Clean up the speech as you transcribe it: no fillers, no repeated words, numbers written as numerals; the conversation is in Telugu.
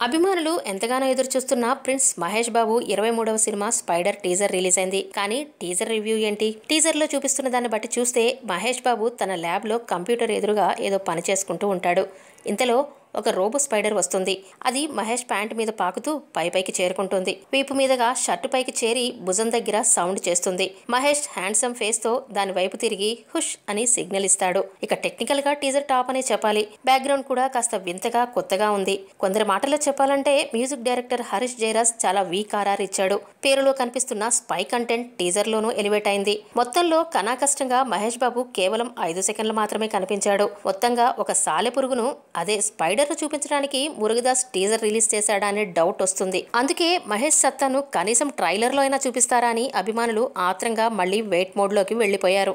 అభిమానులు ఎంతగానో ఎదురుచూస్తున్న prince Mahesh Babu 23వ cinema spider teaser release అయింది. కానీ టీజర్ రివ్యూ ఏంటి? టీజర్ లో చూపిస్తున్న దాన్ని బట్టి చూస్తే మహేష్ బాబు తన ల్యాబ్ లో కంప్యూటర్ ఎదురుగా ఏదో పని చేసుకుంటూ ఉంటాడు. ఇంతలో ఒక రోబో స్పైడర్ వస్తుంది. అది మహేష్ ప్యాంట్ మీద పాకుతూ పైకి చేరుకుంటుంది. వీపు మీదగా షర్టు పైకి చేరి భుజం దగ్గర సౌండ్ చేస్తుంది. మహేష్ హ్యాండ్సమ్ ఫేస్ తో దాని వైపు తిరిగి హుష్ అని సిగ్నల్ ఇస్తాడు. ఇక టెక్నికల్ గా టీజర్ టాప్ అనే చెప్పాలి. బ్యాక్గ్రౌండ్ కూడా కాస్త వింతగా కొత్తగా ఉంది. కొందరి మాటల్లో చెప్పాలంటే మ్యూజిక్ డైరెక్టర్ హరీష్ జయరాజ్ చాలా వీక్ ఆర్ఆర్ ఇచ్చాడు. పేరులో కనిపిస్తున్న స్పై కంటెంట్ టీజర్ లోనూ ఎలివేట్ అయింది. మొత్తంలో కనాకష్టంగా మహేష్ బాబు కేవలం 5 సెకండ్లు మాత్రమే కనిపించాడు. మొత్తంగా ఒక సాలెపురుగును అదే స్పైడర్ చూపించడానికి మురుగదాస్ టీజర్ రిలీజ్ చేశాడా అనే డౌట్ వస్తుంది. అందుకే మహేష్ సత్తాను కనీసం ట్రైలర్ లో అయినా చూపిస్తారా అని అభిమానులు ఆత్రంగా మళ్లీ వెయిట్ మోడ్ లోకి వెళ్లిపోయారు.